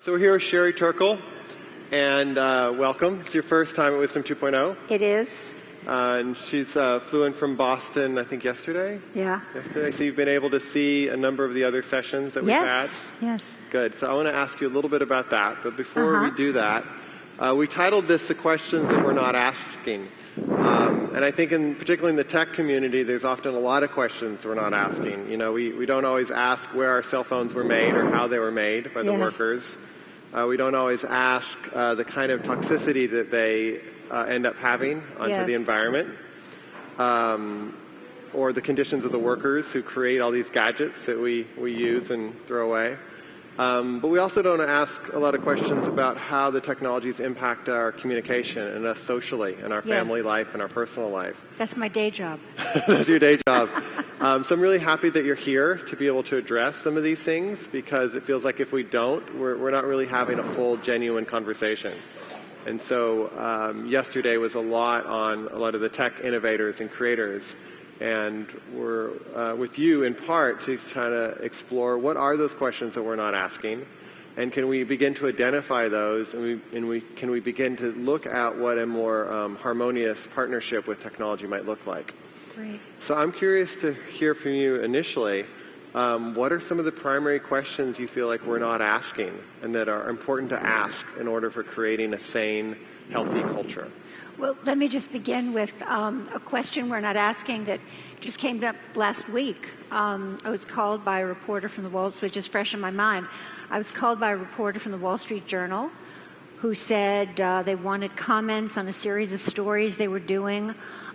So we're here with Sherry Turkle, and welcome. It's your first time at Wisdom 2.0. It is. And she's flew in from Boston, I think, yesterday? Yeah. Yesterday. So you've been able to see a number of the other sessions that we've had? Yes. Good. So I want to ask you a little bit about that. But before we do that, we titled this The Questions That We're Not Asking. And I think particularly in the tech community, there's often a lot of questions we're not asking. You know, we don't always ask where our cell phones were made or how they were made by the workers. We don't always ask the kind of toxicity that they end up having onto the environment, or the conditions of the workers who create all these gadgets that we use and throw away. But we also don't ask a lot of questions about how the technologies impact our communication and us socially and our family life and our personal life. That's my day job. That's your day job. So I'm really happy that you're here to be able to address some of these things, because it feels like if we don't, we're not really having a full, genuine conversation. And so yesterday was a lot on a lot of the tech innovators and creators. And we're with you in part to try to explore what are those questions that we're not asking, and can we begin to identify those, and can we begin to look at what a more harmonious partnership with technology might look like. Great. So I'm curious to hear from you initially. What are some of the primary questions you feel like we're not asking and that are important to ask in order for creating a sane, healthy culture? Well, let me just begin with a question we're not asking that just came up last week. I was called by a reporter from the Wall Street, which is fresh in my mind. I was called by a reporter from the Wall Street Journal who said they wanted comments on a series of stories they were doing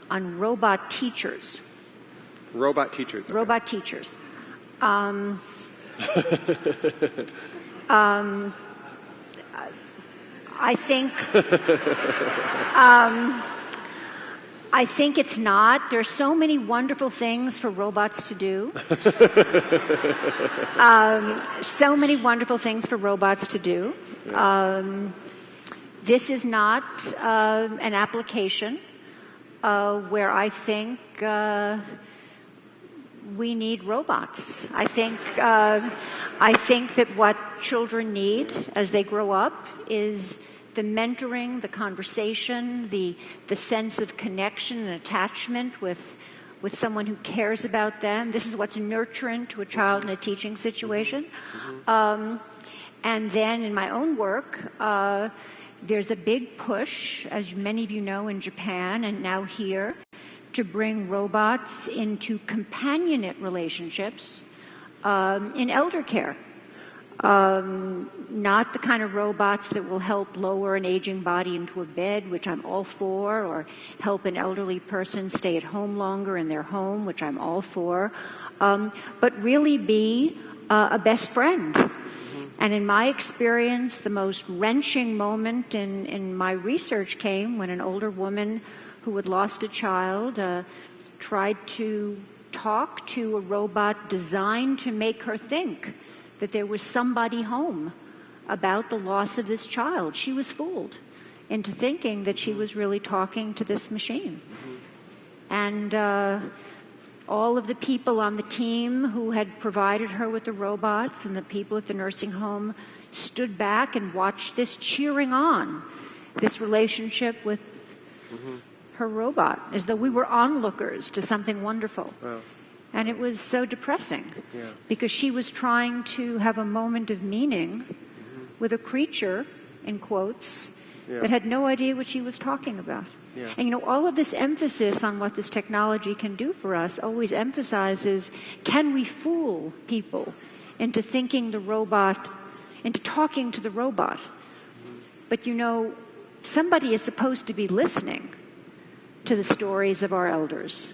on robot teachers. Robot teachers. Okay. Robot teachers. I think it's not. There are so many wonderful things for robots to do. So many wonderful things for robots to do. This is not an application where I think we need robots. I think that what children need as they grow up is the mentoring, the conversation, the sense of connection and attachment with someone who cares about them. This is what's nurturing to a child in a teaching situation. And then in my own work, there's a big push, as many of you know, in Japan and now here, to bring robots into companionate relationships in elder care. Not the kind of robots that will help lower an aging body into a bed, which I'm all for, or help an elderly person stay at home longer in their home, which I'm all for, but really be a best friend. And in my experience, the most wrenching moment in my research came when an older woman who had lost a child tried to talk to a robot designed to make her think that there was somebody home about the loss of this child. She was fooled into thinking that she was really talking to this machine. And all of the people on the team who had provided her with the robots and the people at the nursing home stood back and watched this, cheering on this relationship with her robot, as though we were onlookers to something wonderful. Wow. And it was so depressing, because she was trying to have a moment of meaning with a creature, in quotes, that had no idea what she was talking about. And you know, all of this emphasis on what this technology can do for us always emphasizes, can we fool people into thinking the robot, into talking to the robot? But you know, somebody is supposed to be listening to the stories of our elders.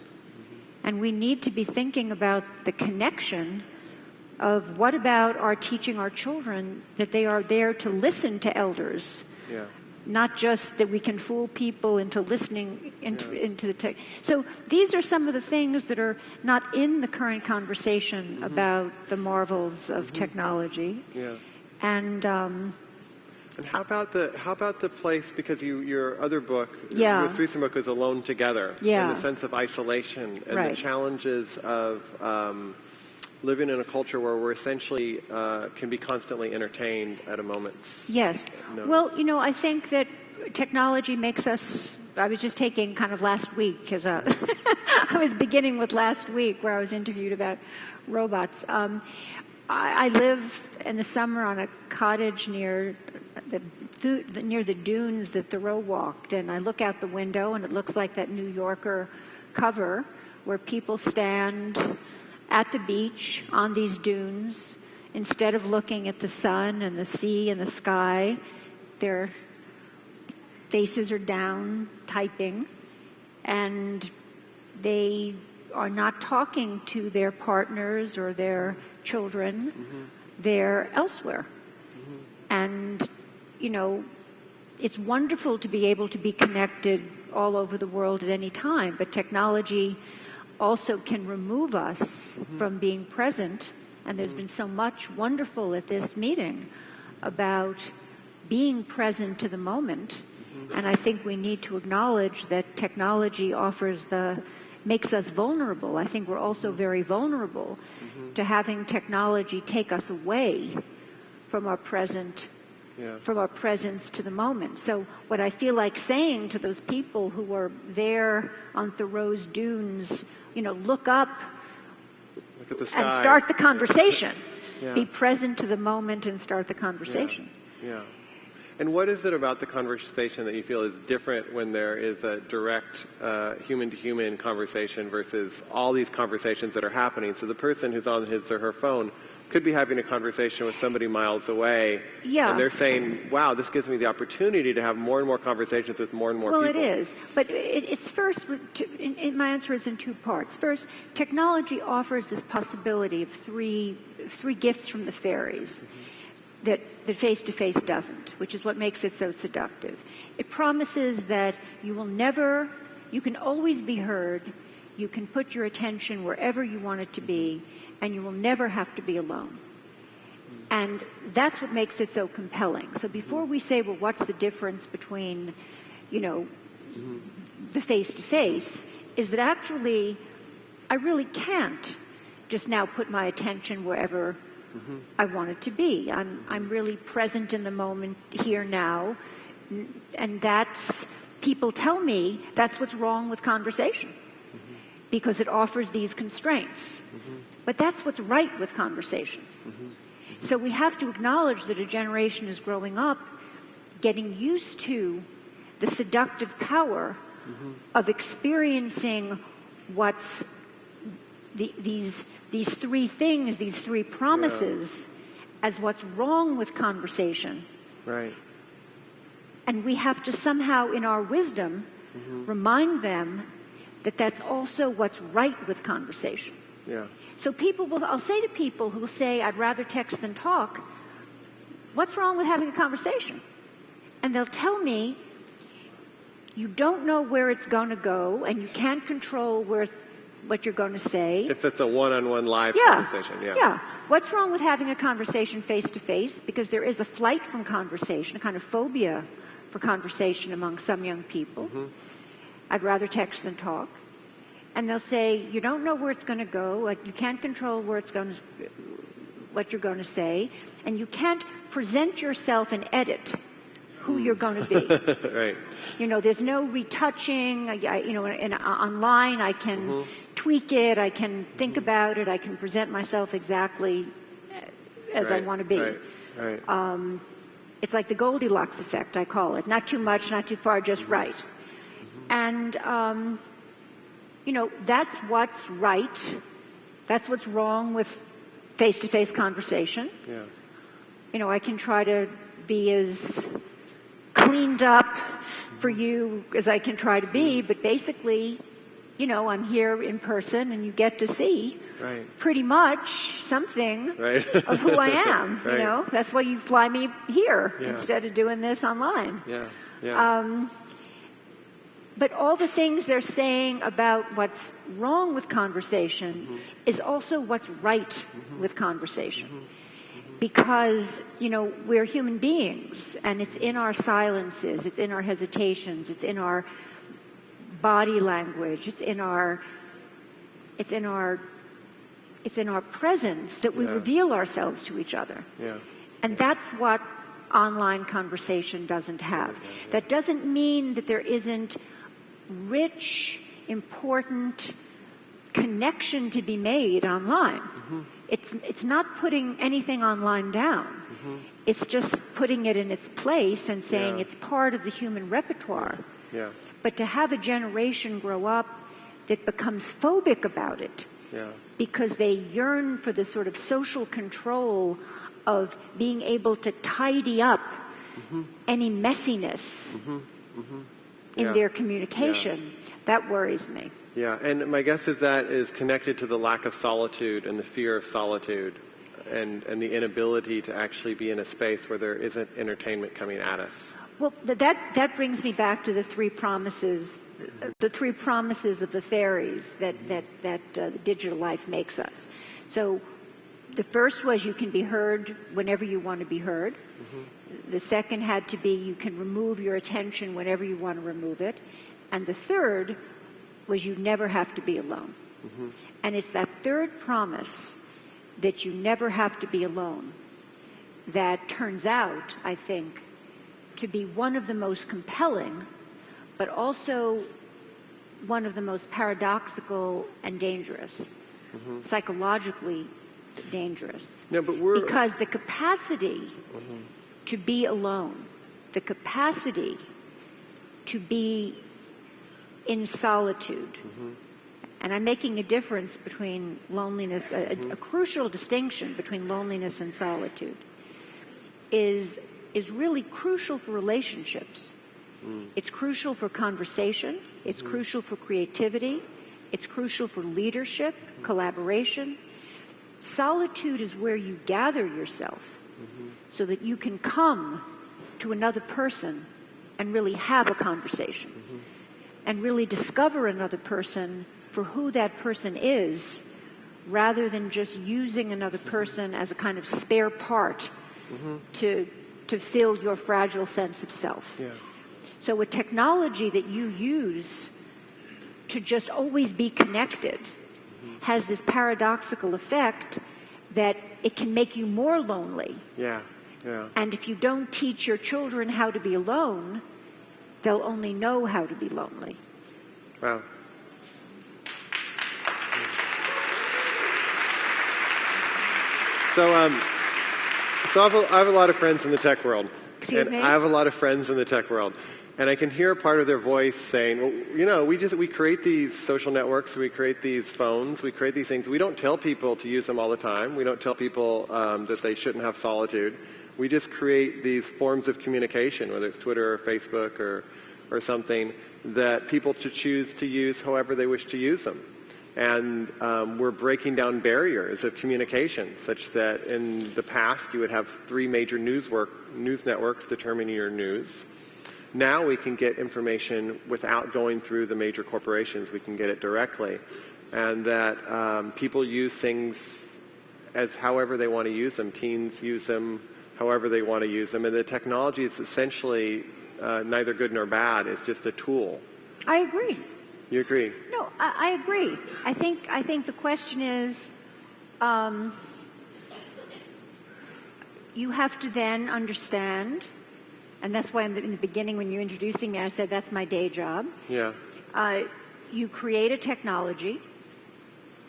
And we need to be thinking about the connection of what about our teaching our children that they are there to listen to elders, not just that we can fool people into listening into the tech. So these are some of the things that are not in the current conversation about the marvels of technology. And how about the place, because your other book, your most recent book, is Alone Together, and the sense of isolation and the challenges of living in a culture where we're essentially can be constantly entertained at a moment's Yes. notice. Well, I think that technology makes us. I was just taking kind of last week as a. I was beginning with last week where I was interviewed about robots. I live in the summer on a cottage near the dunes that Thoreau walked, and I look out the window and it looks like that New Yorker cover where people stand at the beach on these dunes. Instead of looking at the sun and the sea and the sky, their faces are down typing, and they are not talking to their partners or their children. They're elsewhere. And, it's wonderful to be able to be connected all over the world at any time, but technology also can remove us from being present. And there's been so much wonderful at this meeting about being present to the moment. And I think we need to acknowledge that technology makes us vulnerable. I think we're also very vulnerable to having technology take us away from our present, from our presence to the moment. So what I feel like saying to those people who are there on Thoreau's dunes, look up, look at the sky, and start the conversation. Be present to the moment and start the conversation. Yeah. And what is it about the conversation that you feel is different when there is a direct human-to-human conversation versus all these conversations that are happening? So the person who's on his or her phone could be having a conversation with somebody miles away, and they're saying, wow, this gives me the opportunity to have more and more conversations with more and more people. Well, it is. But it's first, my answer is in two parts. First, technology offers this possibility of three gifts from the fairies that face-to-face doesn't, which is what makes it so seductive. It promises that you can always be heard, you can put your attention wherever you want it to be, and you will never have to be alone. And that's what makes it so compelling. So before we say, well, what's the difference between, the face-to-face, is that actually I really can't just now put my attention wherever I want it to be. I'm really present in the moment here now, and people tell me that's what's wrong with conversation, because it offers these constraints. But that's what's right with conversation. So we have to acknowledge that a generation is growing up getting used to the seductive power of experiencing what's these three things, these three promises, as what's wrong with conversation. Right. And we have to somehow, in our wisdom, remind them that that's also what's right with conversation. Yeah. So I'll say to people who will say, I'd rather text than talk, what's wrong with having a conversation? And they'll tell me, you don't know where it's going to go, and you can't control what you're going to say. If it's a one-on-one live conversation, Yeah. What's wrong with having a conversation face-to-face? Because there is a flight from conversation, a kind of phobia for conversation among some young people. I'd rather text than talk. And they'll say, you don't know where it's going to go, you can't control what you're going to say, and you can't present yourself and edit who you're going to be. Right. There's no retouching. Online I can tweak it, I can think about it, I can present myself exactly as I want to be. Right. It's like the Goldilocks effect, I call it. Not too much, not too far, just right. And that's what's right. That's what's wrong with face-to-face conversation. Yeah. I can try to be as cleaned up for you as I can try to be, but basically, I'm here in person and you get to see pretty much something of who I am. That's why you fly me here instead of doing this online. Yeah. But all the things they're saying about what's wrong with conversation is also what's right with conversation. Because, we're human beings, and it's in our silences, it's in our hesitations, it's in our body language, it's in our It's in our presence that we reveal ourselves to each other. Yeah. And that's what online conversation doesn't have. That doesn't mean that there isn't rich, important connection to be made online. It's not putting anything online down. It's just putting it in its place and saying it's part of the human repertoire. Yeah. But to have a generation grow up that becomes phobic about it because they yearn for the sort of social control of being able to tidy up any messiness in their communication, that worries me. Yeah, and my guess is that is connected to the lack of solitude and the fear of solitude and the inability to actually be in a space where there isn't entertainment coming at us. Well, that brings me back to the three promises of the fairies that digital life makes us. So the first was you can be heard whenever you want to be heard. The second had to be you can remove your attention whenever you want to remove it. And the third was you never have to be alone. And it's that third promise that you never have to be alone that turns out, I think, to be one of the most compelling, but also one of the most paradoxical and dangerous, psychologically dangerous. No, but because the capacity to be alone, the capacity to be in solitude, and I'm making a difference between loneliness, a crucial distinction between loneliness and solitude, is really crucial for relationships. It's crucial for conversation. It's crucial for creativity. It's crucial for leadership, collaboration. Solitude is where you gather yourself so that you can come to another person and really have a conversation and really discover another person for who that person is, rather than just using another person as a kind of spare part to fill your fragile sense of self. So a technology that you use to just always be connected has this paradoxical effect that it can make you more lonely. And if you don't teach your children how to be alone, they'll only know how to be lonely. Wow. So I have a lot of friends in the tech world. Excuse me? I have a lot of friends in the tech world. And I can hear part of their voice saying, well, you know, we create these social networks, we create these phones, we create these things. We don't tell people to use them all the time. We don't tell people that they shouldn't have solitude. We just create these forms of communication, whether it's Twitter or Facebook or something, that people to choose to use however they wish to use them. And we're breaking down barriers of communication, such that in the past you would have 3 major news networks determining your news. Now we can get information without going through the major corporations. We can get it directly. And that people use things as however they want to use them. Teens use them however they want to use them. And the technology is essentially neither good nor bad. It's just a tool. I agree. You agree? No, I agree. I think the question is, you have to then understand, and that's why in the beginning when you were introducing me, I said that's my day job. Yeah. You create a technology,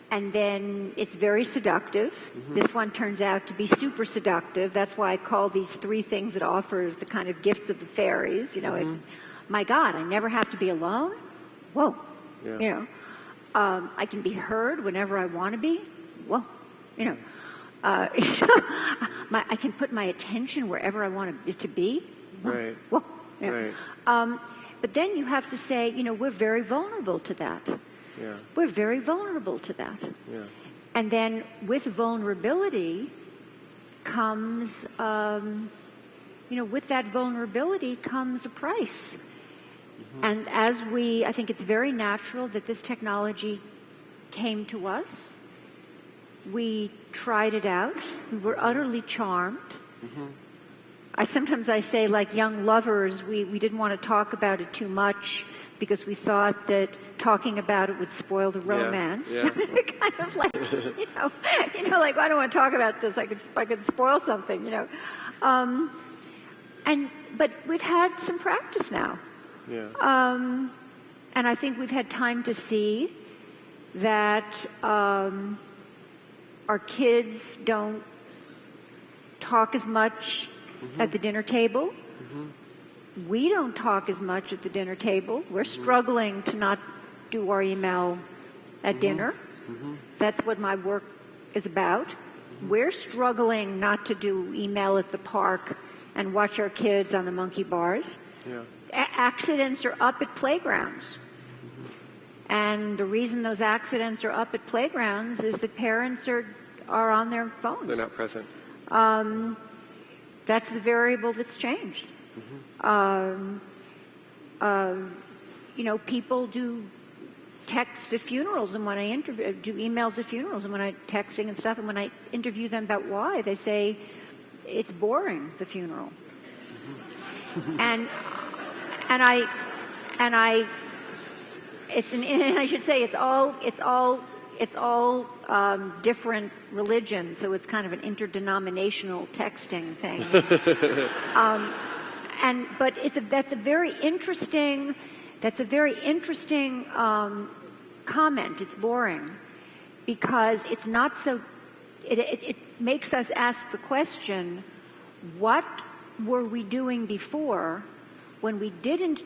and then it's very seductive. This one turns out to be super seductive. That's why I call these 3 things it offers the kind of gifts of the fairies. You know, it's, my God, I never have to be alone. Whoa. Yeah. You know, I can be heard whenever I want to be. Whoa. You know, I can put my attention wherever I want it to be. Whoa. Right. Whoa. You know. Right. But then you have to say, you know, we're very vulnerable to that. Yeah. We're very vulnerable to that. Yeah. And then with vulnerability comes, with that vulnerability comes a price. And I think it's very natural that this technology came to us. We tried it out. We were utterly charmed. sometimes I say, like young lovers, we didn't want to talk about it too much because we thought that talking about it would spoil the romance. Yeah. Kind of like, like I don't want to talk about this. I could spoil something, But we've had some practice now. Yeah. And I think we've had time to see that our kids don't talk as much at the dinner table. We don't talk as much at the dinner table. We're struggling to not do our email at dinner. That's what my work is about. We're struggling not to do email at the park and watch our kids on the monkey bars. Yeah. Accidents are up at playgrounds. And the reason those accidents are up at playgrounds is that parents are on their phones. They're not present. That's the variable that's changed. People do text at funerals, and when I do emails at funerals, and when I texting and stuff, and when I interview them about why, they say it's boring, the funeral. And I should say it's all different religions, so it's kind of an interdenominational texting thing. But that's a very interesting comment. It's boring because it's not so. It makes us ask the question: what were we doing before when we didn't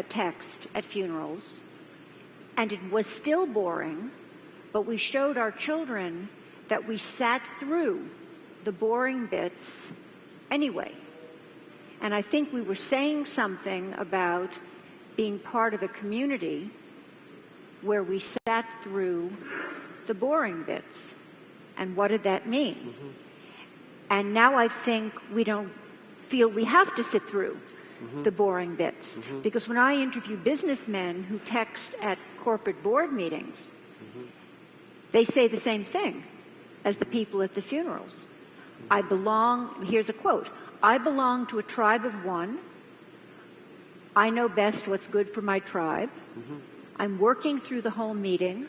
text at funerals, and it was still boring, but we showed our children that we sat through the boring bits anyway. And I think we were saying something about being part of a community where we sat through the boring bits. And what did that mean? And now I think we don't feel we have to sit through the boring bits. Because when I interview businessmen who text at corporate board meetings, they say the same thing as the people at the funerals. Here's a quote, I belong to a tribe of one. I know best what's good for my tribe. I'm working through the whole meeting.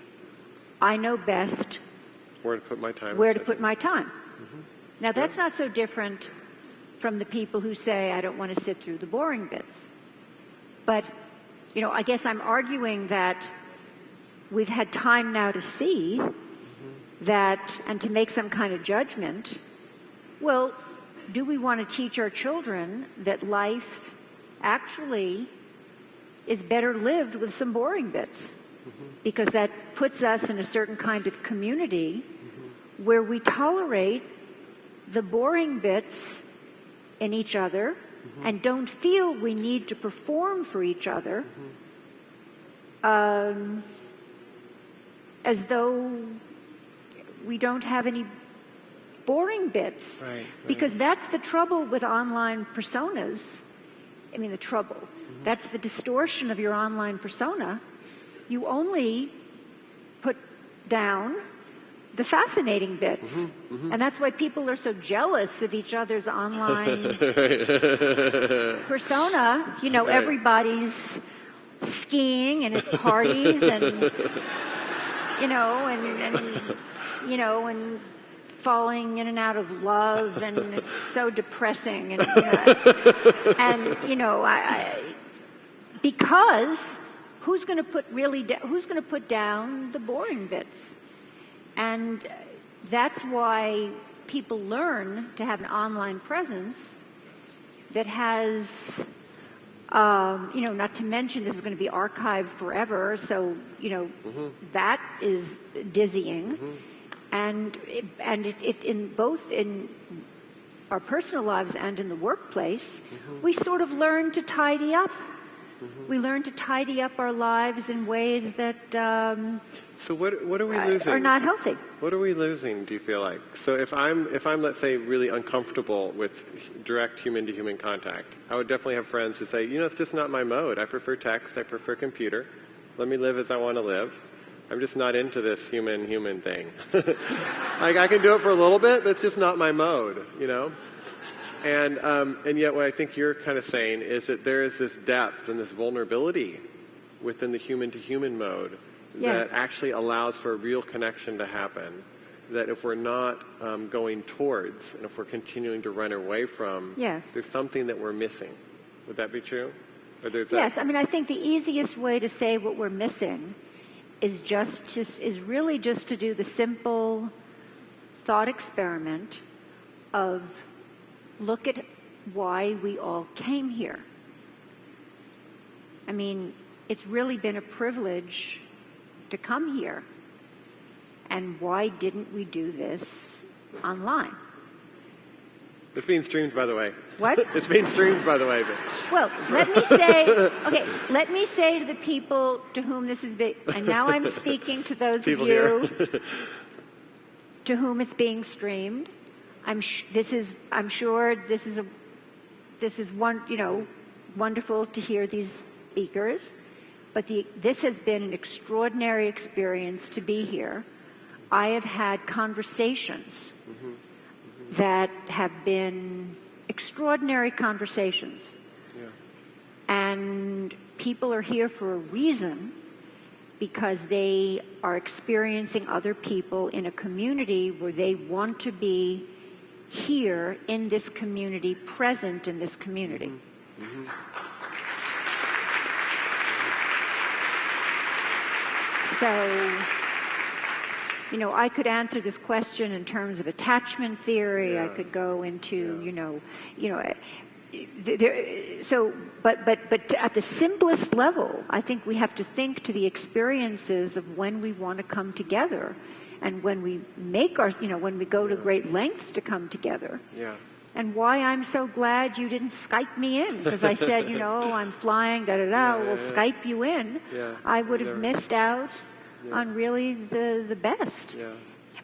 I know best where to put my time. Now, that's not so different from the people who say, I don't want to sit through the boring bits. But, I guess I'm arguing that we've had time now to see that, and to make some kind of judgment. Well, do we want to teach our children that life actually is better lived with some boring bits? Because that puts us in a certain kind of community where we tolerate the boring bits in each other and don't feel we need to perform for each other as though we don't have any boring bits. Right. Because that's the trouble with online personas. I mean, the trouble. That's the distortion of your online persona. You only put down the fascinating bits. And that's why people are so jealous of each other's online persona. Everybody's skiing and at parties and falling in and out of love, and it's so depressing. And because who's going to put down the boring bits? And that's why people learn to have an online presence that has, not to mention this is going to be archived forever. So that is dizzying. And it in both in our personal lives and in the workplace, we sort of learn to tidy up. We learn to tidy up our lives in ways that so what are we losing? Are not healthy. What are we losing, do you feel like? So if I'm let's say really uncomfortable with direct human-to-human contact, I would definitely have friends who say, it's just not my mode. I prefer text. I prefer computer. Let me live as I want to live. I'm just not into this human thing. Like, I can do it for a little bit, but it's just not my mode, And yet what I think you're kind of saying is that there is this depth and this vulnerability within the human-to-human mode that actually allows for a real connection to happen, that if we're not going towards and if we're continuing to run away from, there's something that we're missing. Would that be true? Or there's yes, I mean, I think the easiest way to say what we're missing is really just to do the simple thought experiment of look at why we all came here. I mean, it's really been a privilege to come here. And why didn't we do this online? It's being streamed, by the way. What? It's being streamed, by the way. Well, let me say to the people to whom this is being, and now I'm speaking to those people of you to whom it's being streamed. I'm sure this is wonderful to hear these speakers, but this has been an extraordinary experience to be here. I have had conversations that have been extraordinary conversations. Yeah. And people are here for a reason, because they are experiencing other people in a community where they want to be here in this community, present in this community. So, I could answer this question in terms of attachment theory. I could go into, but at the simplest level, I think we have to think to the experiences of when we want to come together, and when we when we go to great lengths to come together. Yeah. And why I'm so glad you didn't Skype me in, because I said, I'm flying, we'll Skype you in. Yeah. I would have missed out on really the best. Yeah.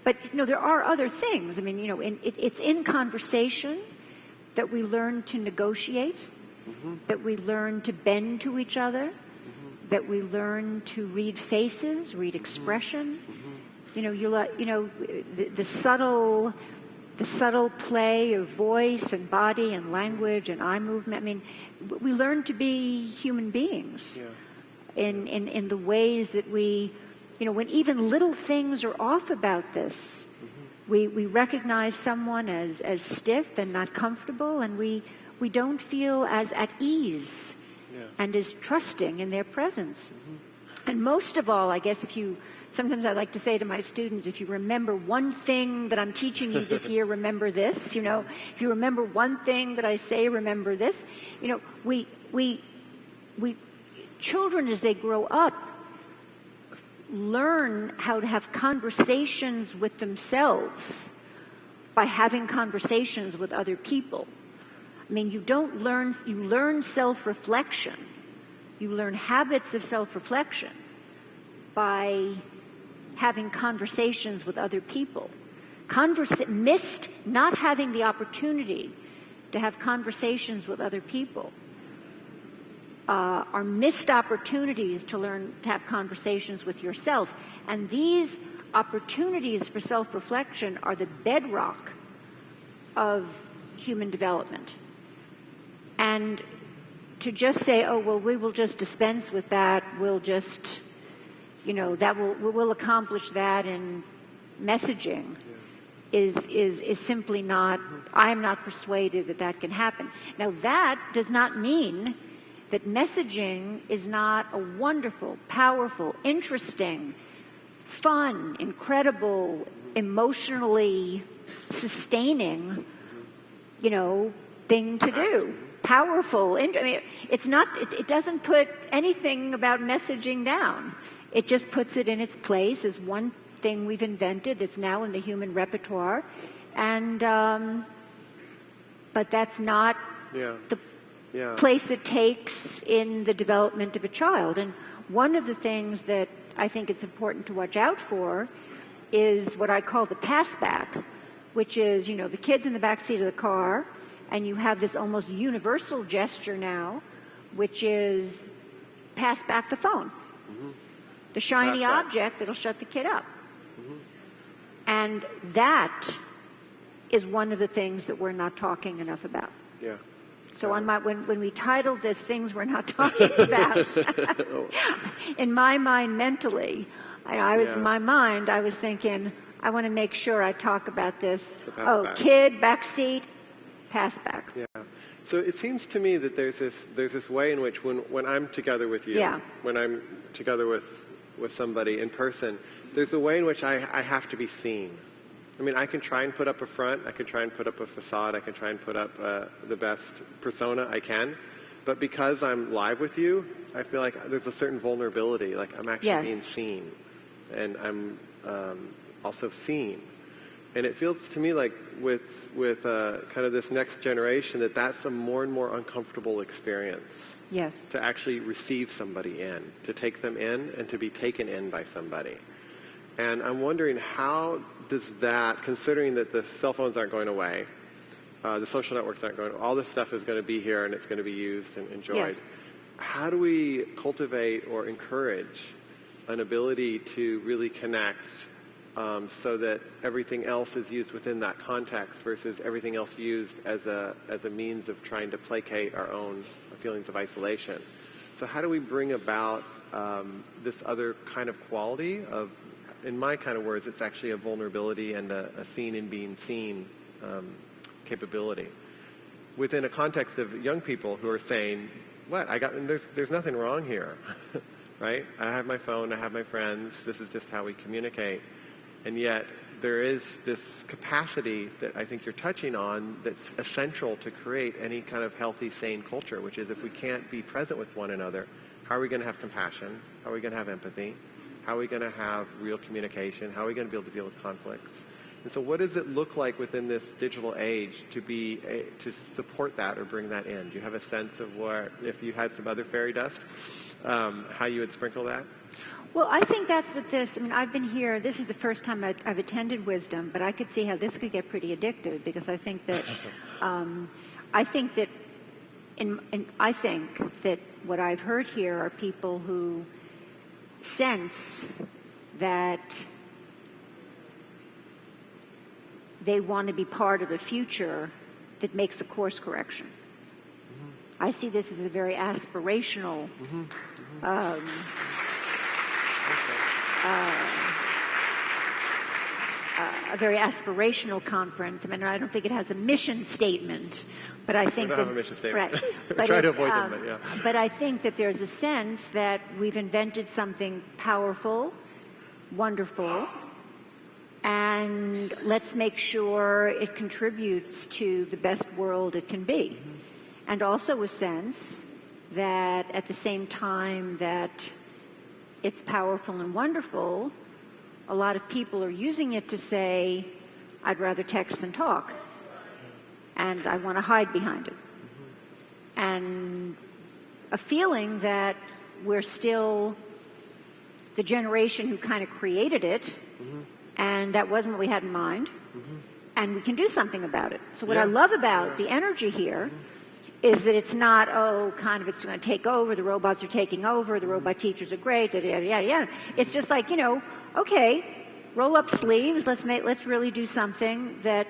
But, there are other things. I mean, it's in conversation that we learn to negotiate, that we learn to bend to each other, that we learn to read faces, read expression. The subtle play of voice and body and language and eye movement. I mean, we learn to be human beings in the ways that we, when even little things are off about this, we recognize someone as stiff and not comfortable, and we don't feel as at ease and as trusting in their presence. And most of all, I guess, sometimes I like to say to my students, if you remember one thing that I'm teaching you this year, remember this. If you remember one thing that I say, remember this. We children, as they grow up, learn how to have conversations with themselves by having conversations with other people. I mean, you learn self-reflection. You learn habits of self-reflection by having conversations with other people. Missed not having the opportunity to have conversations with other people are missed opportunities to learn to have conversations with yourself. And these opportunities for self-reflection are the bedrock of human development. And to just say, oh, well, we will just dispense with that, we'll just, we'll accomplish that in messaging is simply not, I'm not persuaded that can happen. Now, that does not mean that messaging is not a wonderful, powerful, interesting, fun, incredible, emotionally sustaining, thing to do. Powerful. I mean, it doesn't put anything about messaging down. It just puts it in its place as one thing we've invented that's now in the human repertoire. And, but that's not the place it takes in the development of a child. And one of the things that I think it's important to watch out for is what I call the pass back, which is, the kid's in the back seat of the car, and you have this almost universal gesture now, which is pass back the phone. The shiny object that'll shut the kid up. And that is one of the things that we're not talking enough about. Yeah. So when we titled this "Things We're Not Talking About," in my mind, mentally, in my mind, I was thinking, I want to make sure I talk about this. Kid, backseat, pass back. Yeah. So it seems to me that there's this way in which when I'm together with you, when I'm together with somebody in person, there's a way in which I have to be seen. I mean, I can try and put up a front, I can try and put up a facade, I can try and put up the best persona I can, but because I'm live with you, I feel like there's a certain vulnerability, like I'm actually being seen, and I'm also seen. And it feels to me like with kind of this next generation that's a more and more uncomfortable experience. Yes. To actually receive somebody in, to take them in, and to be taken in by somebody. And I'm wondering, how does that, considering that the cell phones aren't going away, the social networks aren't going, all this stuff is going to be here and it's going to be used and enjoyed. Yes. How do we cultivate or encourage an ability to really connect so that everything else is used within that context versus everything else used as a means of trying to placate our own feelings of isolation? So how do we bring about this other kind of quality of, in my kind of words, it's actually a vulnerability and a seen and being seen capability within a context of young people who are saying, there's nothing wrong here, right? I have my phone, I have my friends, this is just how we communicate. And yet there is this capacity that I think you're touching on that's essential to create any kind of healthy, sane culture, which is if we can't be present with one another, how are we going to have compassion? How are we going to have empathy? How are we going to have real communication? How are we going to be able to deal with conflicts? And so what does it look like within this digital age to support that or bring that in? Do you have a sense of what, if you had some other fairy dust, how you would sprinkle that? Well, I think that's what I've been here, this is the first time I've attended Wisdom, but I could see how this could get pretty addictive, because I think that, I think that what I've heard here are people who sense that they want to be part of a future that makes a course correction. Mm-hmm. I see this as a very aspirational a very aspirational conference. I mean, I don't think it has a mission statement, but I think we don't have a mission statement. Right. But try to avoid them, but yeah. But I think that there's a sense that we've invented something powerful, wonderful, and let's make sure it contributes to the best world it can be. Mm-hmm. And also a sense that at the same time that it's powerful and wonderful, a lot of people are using it to say, I'd rather text than talk, and I want to hide behind it. Mm-hmm. And a feeling that we're still the generation who kind of created it, mm-hmm. and that wasn't what we had in mind, mm-hmm. and we can do something about it. So what I love about the energy here is that it's not, it's going to take over, the robots are taking over, the robot teachers are great, yada, yada, yada, yada. It's just like, okay, roll up sleeves, let's really do something that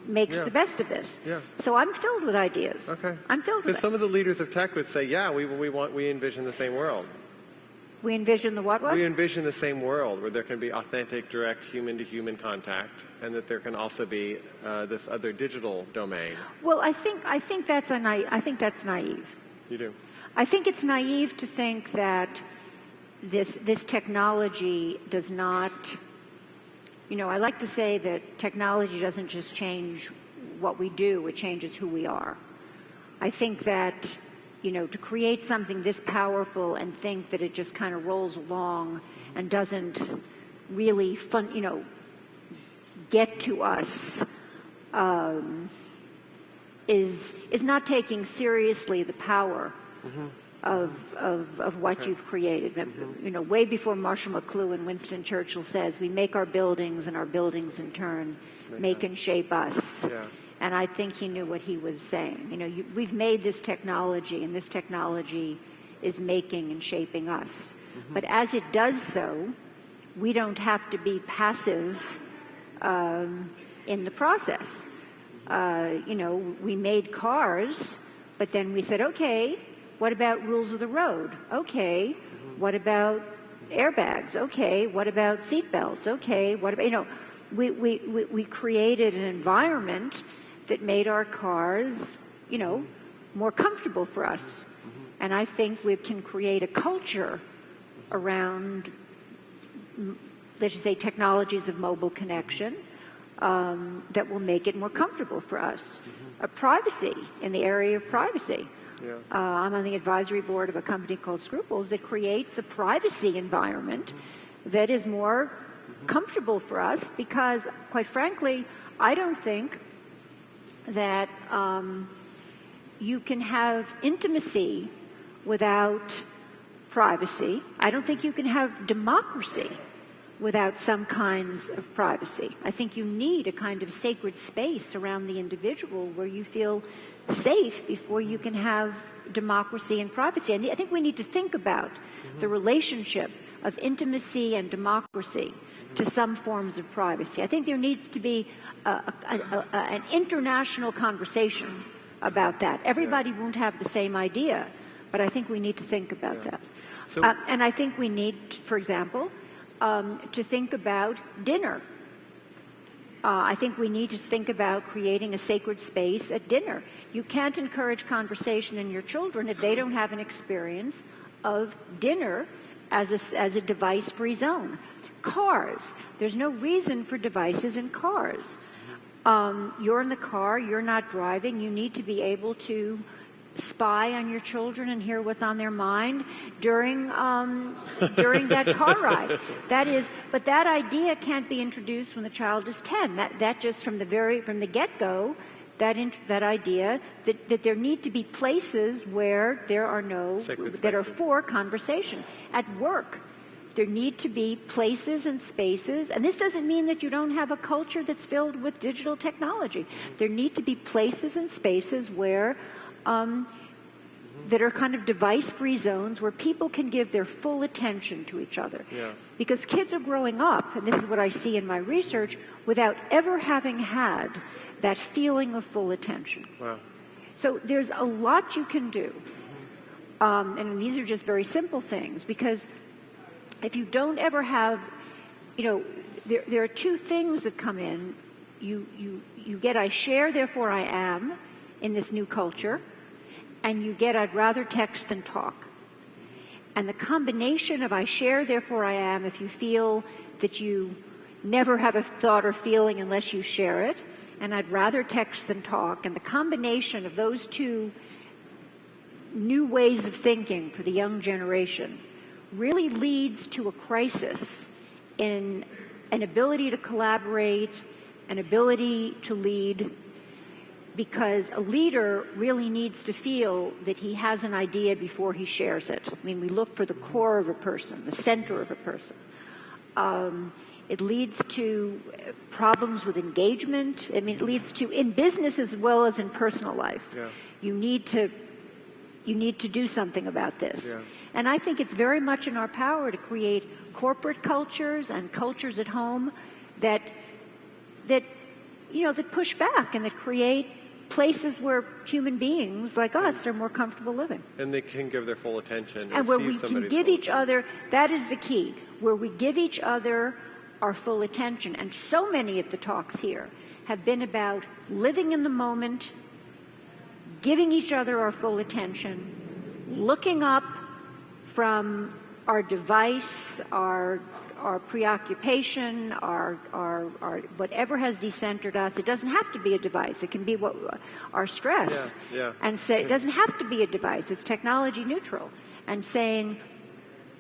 makes the best of this. Yeah. So I'm filled with ideas. Okay. I'm filled with it. Because some of the leaders of tech would say, we envision the same world. We envision the what? We envision the same world where there can be authentic, direct, human-to-human contact, and that there can also be this other digital domain. Well, I think that's naive. You do? I think it's naive to think that this technology does not. I like to say that technology doesn't just change what we do; it changes who we are. I think that. To create something this powerful and think that it just kind of rolls along and doesn't really get to us is not taking seriously the power of what you've created. Mm-hmm. Way before Marshall McLuhan, Winston Churchill says, we make our buildings and our buildings in turn make and shape us. Yeah. And I think he knew what he was saying. We've made this technology, and this technology is making and shaping us. Mm-hmm. But as it does so, we don't have to be passive in the process. We made cars, but then we said, okay, what about rules of the road? Okay, what about airbags? Okay, what about seatbelts? Okay, what about, we created an environment that made our cars, more comfortable for us. And I think we can create a culture around, let's just say, technologies of mobile connection that will make it more comfortable for us. Privacy, in the area of privacy. Yeah. I'm on the advisory board of a company called Scruples that creates a privacy environment that is more comfortable for us because, quite frankly, I don't think that you can have intimacy without privacy. I don't think you can have democracy without some kinds of privacy. I think you need a kind of sacred space around the individual where you feel safe before you can have democracy and privacy. And I think we need to think about the relationship of intimacy and democracy to some forms of privacy. I think there needs to be an international conversation about that. Everybody won't have the same idea, but I think we need to think about that. So, and I think we need, for example, to think about dinner. I think we need to think about creating a sacred space at dinner. You can't encourage conversation in your children if they don't have an experience of dinner as a device-free zone. Cars. There's no reason for devices in cars. You're in the car, you're not driving, you need to be able to spy on your children and hear what's on their mind during that car ride. But that idea can't be introduced when the child is 10. That just from the get-go, that idea that there need to be places where there are that are for conversation. At work, there need to be places and spaces, and this doesn't mean that you don't have a culture that's filled with digital technology. There need to be places and spaces where that are kind of device-free zones where people can give their full attention to each other. Yeah. Because kids are growing up, and this is what I see in my research, without ever having had that feeling of full attention. Wow. So there's a lot you can do. And these are just very simple things, because if you don't ever have, there are two things that come in. You get I share, therefore I am in this new culture, and you get I'd rather text than talk. And the combination of I share, therefore I am, if you feel that you never have a thought or feeling unless you share it, and I'd rather text than talk, and the combination of those two new ways of thinking for the young generation really leads to a crisis in an ability to collaborate, an ability to lead, because a leader really needs to feel that he has an idea before he shares it. I mean, we look for the core of a person, the center of a person. It leads to problems with engagement. I mean, it leads to, in business as well as in personal life. Yeah. You need to do something about this. Yeah. And I think it's very much in our power to create corporate cultures and cultures at home that push back and that create places where human beings like us are more comfortable living. And they can give their full attention. And where we can give each other, that is the key, where we give each other our full attention. And so many of the talks here have been about living in the moment, giving each other our full attention, looking up from our device, our preoccupation, our whatever has decentered us. It doesn't have to be a device. It can be our stress. Yeah. And say it doesn't have to be a device. It's technology neutral. And saying,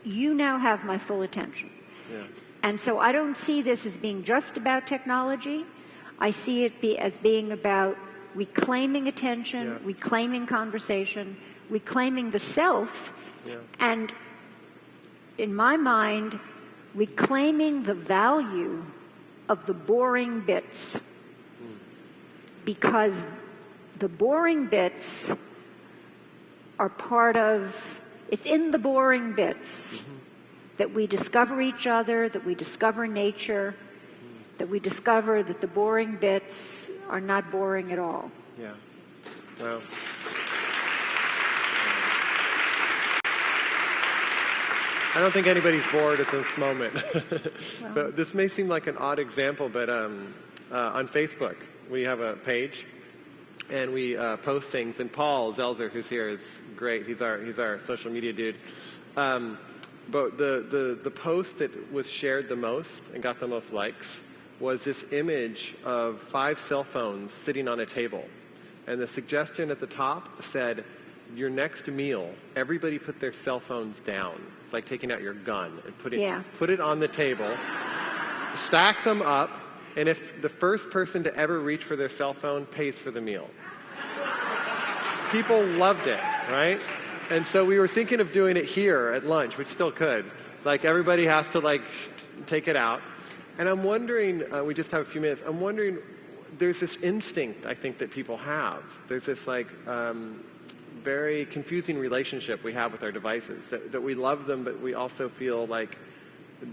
you now have my full attention. Yeah. And so I don't see this as being just about technology. I see it as being about reclaiming attention, reclaiming conversation, reclaiming the self, and in my mind, reclaiming the value of the boring bits. Because the boring bits are it's in the boring bits that we discover each other, that we discover nature, that we discover that the boring bits are not boring at all. Yeah. Well. I don't think anybody's bored at this moment. But this may seem like an odd example, but on Facebook, we have a page, and we post things. And Paul Zelzer, who's here, is great. He's our social media dude. But the post that was shared the most and got the most likes was this image of 5 cell phones sitting on a table. And the suggestion at the top said, your next meal, everybody put their cell phones down. It's like taking out your gun and put it on the table, stack them up, and if the first person to ever reach for their cell phone pays for the meal. People loved it, right? And so we were thinking of doing it here at lunch, which still could. Like everybody has to take it out. And I'm wondering, we just have a few minutes, I'm wondering, there's this instinct I think that people have. There's this very confusing relationship we have with our devices, that we love them, but we also feel like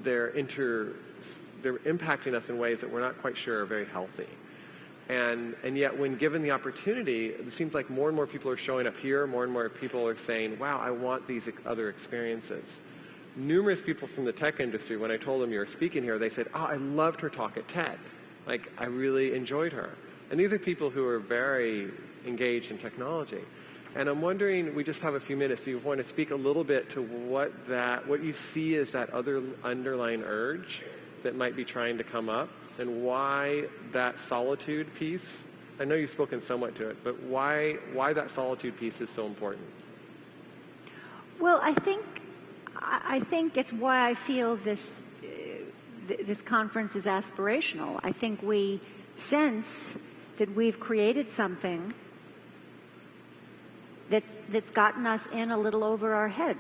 they're impacting us in ways that we're not quite sure are very healthy. And yet when given the opportunity, it seems like more and more people are showing up here, more and more people are saying, wow, I want these other experiences. Numerous people from the tech industry, when I told them you were speaking here, they said, oh, I loved her talk at TED. Like, I really enjoyed her. And these are people who are very engaged in technology. And I'm wondering, we just have a few minutes, do you want to speak a little bit to what you see as that other underlying urge that might be trying to come up, and why that solitude piece, I know you've spoken somewhat to it, but why that solitude piece is so important? Well, I think it's why I feel this conference is aspirational. I think we sense that we've created something that's gotten us in a little over our heads,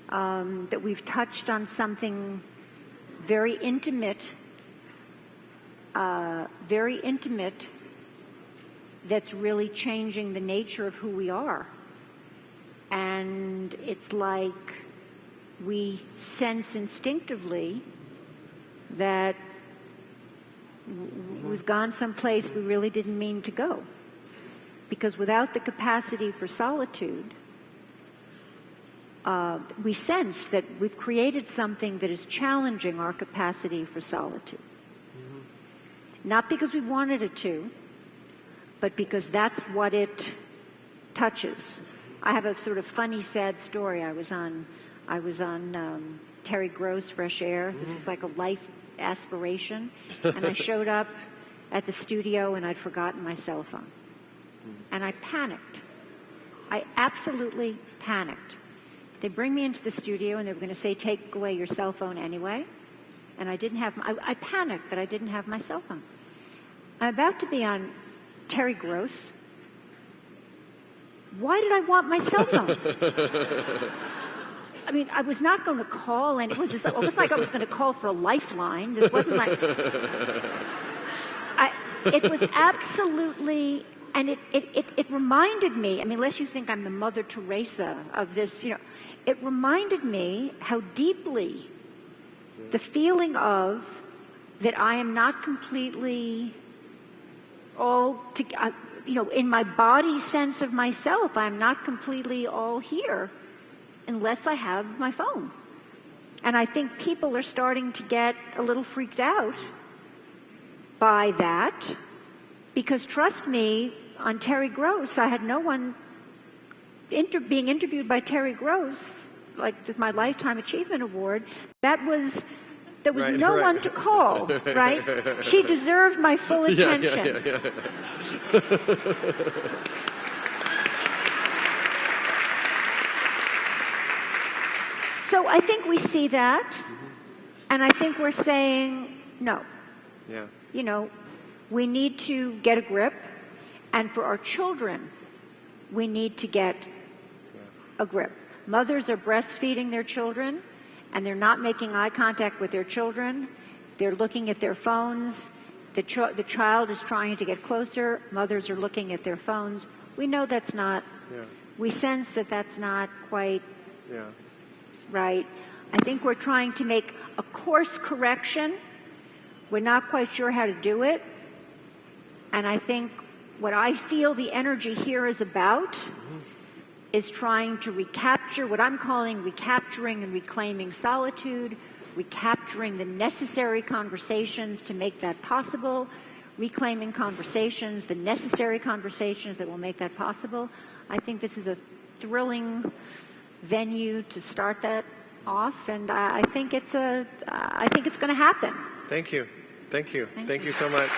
that we've touched on something very intimate that's really changing the nature of who we are. And it's like we sense instinctively that we've gone someplace we really didn't mean to go. Because without the capacity for solitude, we sense that we've created something that is challenging our capacity for solitude. Mm-hmm. Not because we wanted it to, but because that's what it touches. I have a sort of funny, sad story. I was on Terry Gross Fresh Air. This is like a life aspiration. And I showed up at the studio and I'd forgotten my cell phone. And I panicked. I absolutely panicked. They bring me into the studio and they were going to say, take away your cell phone anyway. And I panicked that I didn't have my cell phone. I'm about to be on Terry Gross. Why did I want my cell phone? I mean, I was not going to call, and it wasn't like I was going to call for a lifeline. This wasn't like... It was absolutely... And it reminded me, I mean, unless you think I'm the Mother Teresa of this, it reminded me how deeply the feeling of that I am not completely in my body sense of myself, I'm not completely all here unless I have my phone. And I think people are starting to get a little freaked out by that. Because trust me, on Terry Gross, I had no one being interviewed by Terry Gross, like with my Lifetime Achievement Award. There was no one to call, right? She deserved my full attention. Yeah. So I think we see that, and I think we're saying no. Yeah. We need to get a grip, and for our children, we need to get a grip. Mothers are breastfeeding their children, and they're not making eye contact with their children. They're looking at their phones. The child is trying to get closer. Mothers are looking at their phones. We know that's not, we sense that that's not quite right. I think we're trying to make a course correction We're not quite sure how to do it. And I think what I feel the energy here is about is trying to recapture what I'm calling recapturing and reclaiming solitude, recapturing the necessary conversations to make that possible, reclaiming conversations, the necessary conversations that will make that possible. I think this is a thrilling venue to start that off, and I think it's going to happen. Thank you. Thank you. Thank you so much.